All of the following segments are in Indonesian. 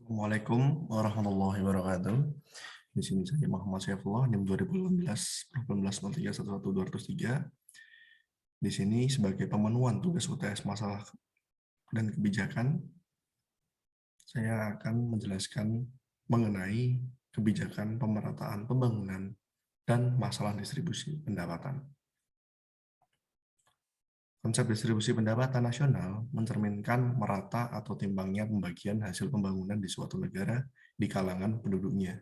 Assalamualaikum warahmatullahi wabarakatuh. Di sini saya Muhammad Saifullah, NIM 2018 1813203. Di sini sebagai pemenuhan tugas UTS masalah dan kebijakan, saya akan menjelaskan mengenai kebijakan pemerataan pembangunan dan masalah distribusi pendapatan. Konsep distribusi pendapatan nasional mencerminkan merata atau timbangnya pembagian hasil pembangunan di suatu negara di kalangan penduduknya.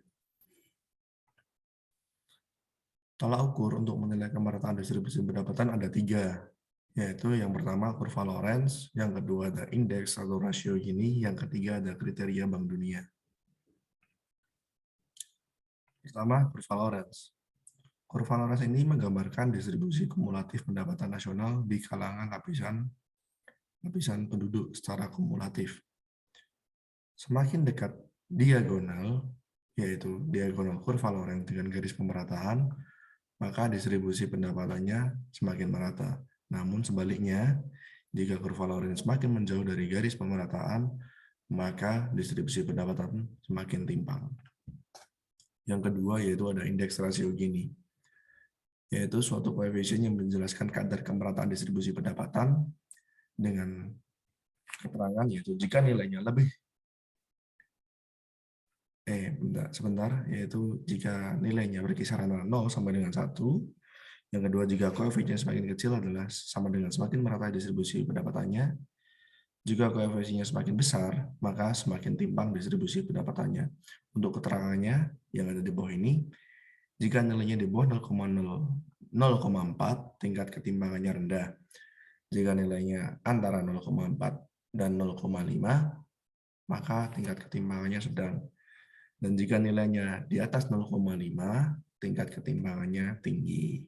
Tolak ukur untuk menilai kemerataan distribusi pendapatan ada 3, yaitu yang pertama kurva Lorenz, yang kedua ada indeks atau rasio Gini, yang ketiga ada kriteria Bank Dunia. Pertama, kurva Lorenz. Kurva Lorenz ini menggambarkan distribusi kumulatif pendapatan nasional di kalangan lapisan penduduk secara kumulatif. Semakin dekat diagonal, yaitu diagonal kurva Lorenz dengan garis pemerataan, maka distribusi pendapatannya semakin merata. Namun sebaliknya, jika kurva Lorenz semakin menjauh dari garis pemerataan, maka distribusi pendapatan semakin timpang. Yang kedua yaitu ada indeks rasio Gini, yaitu suatu koefisien yang menjelaskan kadar kemerataan distribusi pendapatan dengan keterangan yaitu jika nilainya yaitu jika nilainya berkisar antara 0 sampai dengan 1. Yang kedua, jika koefisien semakin kecil adalah sama dengan semakin merata distribusi pendapatannya. Jika koefisiennya semakin besar, maka semakin timpang distribusi pendapatannya. Untuk keterangannya yang ada di bawah ini, jika nilainya di bawah 0,4, tingkat ketimpangannya rendah. Jika nilainya antara 0,4 dan 0,5, maka tingkat ketimpangannya sedang. Dan jika nilainya di atas 0,5, tingkat ketimpangannya tinggi.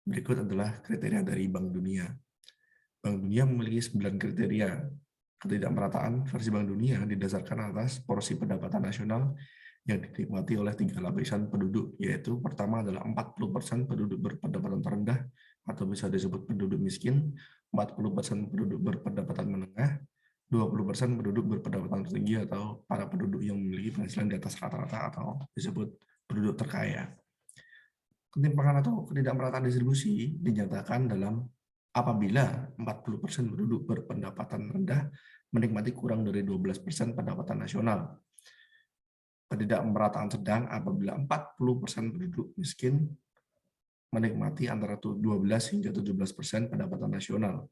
Berikut adalah kriteria dari Bank Dunia. Bank Dunia memiliki 9 kriteria ketidakmerataan versi Bank Dunia didasarkan atas porsi pendapatan nasional yang dinikmati oleh 3 lapisan penduduk, yaitu pertama adalah 40% penduduk berpendapatan terendah atau bisa disebut penduduk miskin, 40% penduduk berpendapatan menengah, 20% penduduk berpendapatan tertinggi atau para penduduk yang memiliki penghasilan di atas rata-rata atau disebut penduduk terkaya. Ketimpangan atau ketidakmerataan distribusi dinyatakan dalam apabila 40% penduduk berpendapatan rendah menikmati kurang dari 12% pendapatan nasional. Ketidakmerataan sedang apabila 40% penduduk miskin menikmati antara 12 hingga 17% pendapatan nasional.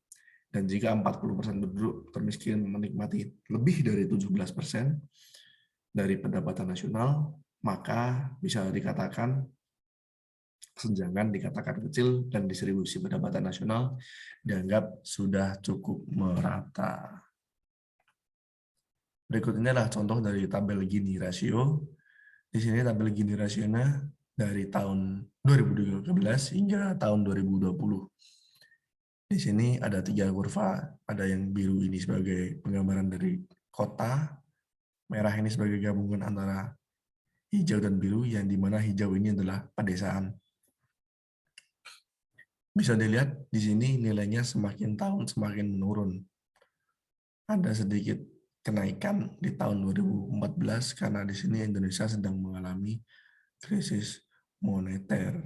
Dan jika 40% penduduk termiskin menikmati lebih dari 17% dari pendapatan nasional, maka bisa dikatakan kesenjangan dikatakan kecil dan distribusi pendapatan nasional dianggap sudah cukup merata. Berikut ini adalah contoh dari tabel Gini rasio. Di sini tabel Gini rasionya dari tahun 2013 hingga tahun 2020. Di sini ada 3 kurva, ada yang biru ini sebagai penggambaran dari kota, merah ini sebagai gabungan antara hijau dan biru, yang dimana hijau ini adalah pedesaan. Bisa dilihat di sini nilainya semakin tahun semakin menurun. Ada sedikit kenaikan di tahun 2014 karena di sini Indonesia sedang mengalami krisis moneter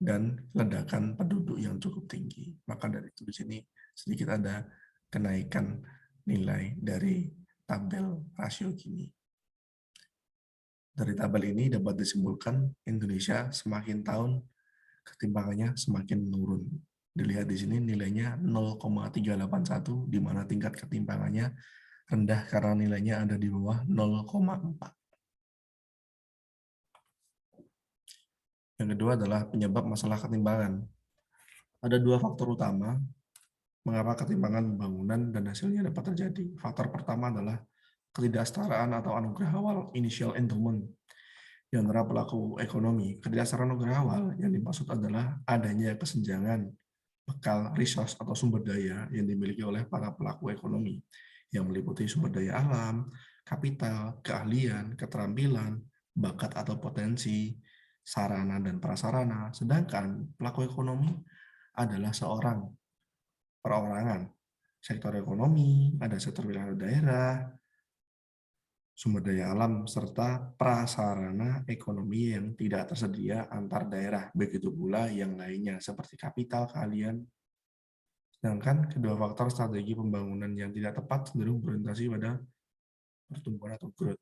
dan ledakan penduduk yang cukup tinggi. Maka dari itu di sini sedikit ada kenaikan nilai dari tabel rasio Gini. Dari tabel ini dapat disimpulkan Indonesia semakin tahun ketimpangannya semakin menurun. Dilihat di sini nilainya 0,381, di mana tingkat ketimpangannya rendah karena nilainya ada di bawah 0,4. Yang kedua adalah penyebab masalah ketimpangan. Ada 2 faktor utama mengapa ketimpangan pembangunan dan hasilnya dapat terjadi. Faktor pertama adalah ketidaksetaraan atau anugerah awal initial endowment di antara pelaku ekonomi. Ketidaksetaraan anugerah awal yang dimaksud adalah adanya kesenjangan bekal resource atau sumber daya yang dimiliki oleh para pelaku ekonomi, yang meliputi sumber daya alam, kapital, keahlian, keterampilan, bakat atau potensi, sarana dan prasarana. Sedangkan pelaku ekonomi adalah seorang perorangan. Sektor ekonomi, ada sektor wilayah daerah, sumber daya alam, serta prasarana ekonomi yang tidak tersedia antar daerah. Begitu pula yang lainnya, seperti kapital, keahlian. Sedangkan kedua faktor strategi pembangunan yang tidak tepat cenderung berorientasi pada pertumbuhan atau growth.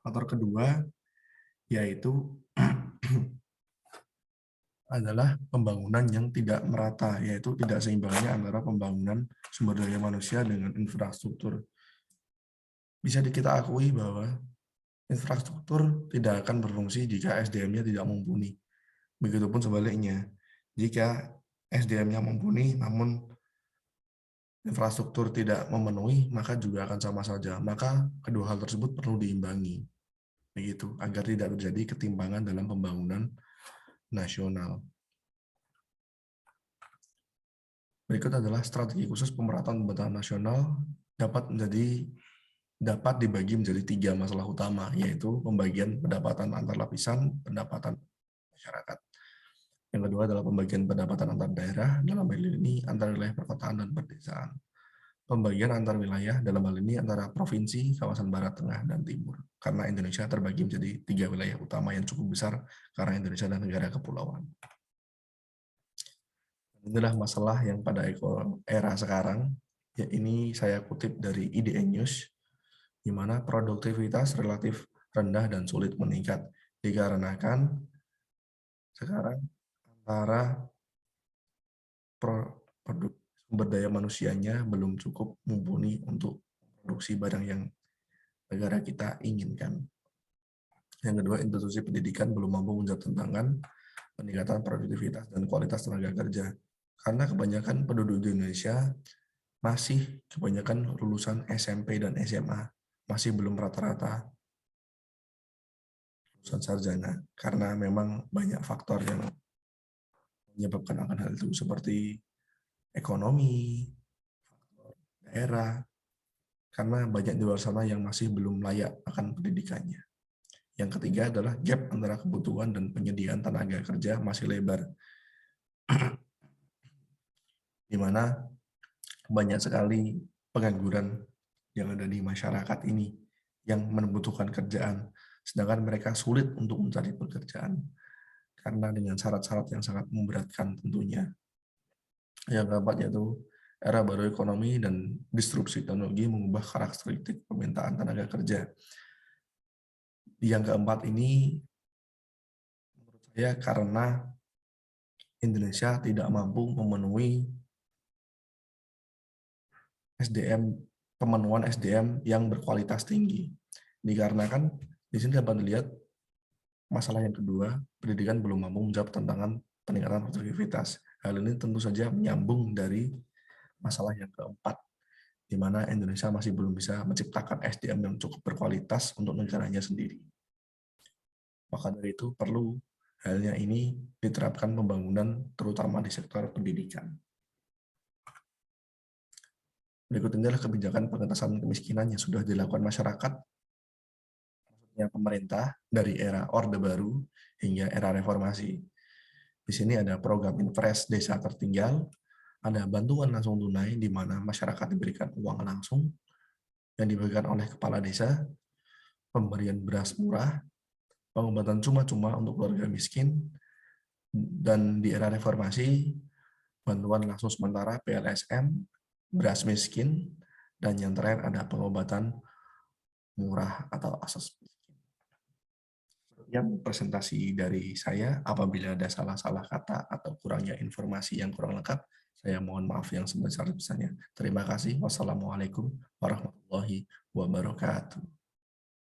Faktor kedua yaitu adalah pembangunan yang tidak merata, yaitu tidak seimbangnya antara pembangunan sumber daya manusia dengan infrastruktur. Bisa kita akui bahwa infrastruktur tidak akan berfungsi jika SDM-nya tidak mumpuni. Begitupun sebaliknya, jika SDM-nya mumpuni namun infrastruktur tidak memenuhi, maka juga akan sama saja. Maka kedua hal tersebut perlu diimbangi, begitu, agar tidak terjadi ketimpangan dalam pembangunan nasional. Berikut adalah strategi khusus pemerataan pembangunan nasional dapat dibagi menjadi 3 masalah utama, yaitu pembagian pendapatan antar lapisan, pendapatan masyarakat. Yang kedua adalah pembagian pendapatan antar daerah, dalam hal ini antar wilayah perkotaan dan perdesaan. Pembagian antar wilayah, dalam hal ini antara provinsi, kawasan barat, tengah, dan timur. Karena Indonesia terbagi menjadi 3 wilayah utama yang cukup besar, karena Indonesia adalah negara kepulauan. Inilah masalah yang pada era sekarang, ya ini saya kutip dari IDN News, di mana produktivitas relatif rendah dan sulit meningkat, dikarenakan sekarang antara sumber daya manusianya belum cukup mumpuni untuk produksi barang yang negara kita inginkan. Yang kedua, institusi pendidikan belum mampu menjawab tantangan peningkatan produktivitas dan kualitas tenaga kerja. Karena kebanyakan penduduk di Indonesia masih kebanyakan lulusan SMP dan SMA, masih belum rata-rata lulusan sarjana, karena memang banyak faktor yang menyebabkan akan hal itu, seperti ekonomi, daerah, karena banyak di luar sana yang masih belum layak akan pendidikannya. Yang ketiga adalah gap antara kebutuhan dan penyediaan tenaga kerja masih lebar, di mana banyak sekali pengangguran yang ada di masyarakat ini yang membutuhkan kerjaan, sedangkan mereka sulit untuk mencari pekerjaan karena dengan syarat-syarat yang sangat memberatkan tentunya. Yang keempat yaitu era baru ekonomi dan disrupsi teknologi mengubah karakteristik permintaan tenaga kerja. Yang keempat ini menurut saya karena Indonesia tidak mampu memenuhi pemenuhan SDM yang berkualitas tinggi. Dikarenakan di sini dapat dilihat masalah yang kedua, pendidikan belum mampu menjawab tantangan peningkatan produktivitas. Hal ini tentu saja menyambung dari masalah yang keempat, di mana Indonesia masih belum bisa menciptakan SDM yang cukup berkualitas untuk negaranya sendiri. Maka dari itu perlu halnya ini diterapkan pembangunan terutama di sektor pendidikan. Berikut ini adalah kebijakan pengentasan kemiskinan yang sudah dilakukan masyarakat, maksudnya pemerintah, dari era Orde Baru hingga era reformasi. Di sini ada program Impres Desa Tertinggal, ada bantuan langsung tunai di mana masyarakat diberikan uang langsung yang diberikan oleh kepala desa, pemberian beras murah, pengobatan cuma-cuma untuk keluarga miskin, dan di era reformasi, bantuan langsung sementara PLSM, beras miskin, dan yang terakhir ada pengobatan murah atau asas miskin. Yang presentasi dari saya, apabila ada salah-salah kata atau kurangnya informasi yang kurang lengkap, saya mohon maaf yang sebesar-besarnya. Terima kasih. Wassalamualaikum warahmatullahi wabarakatuh.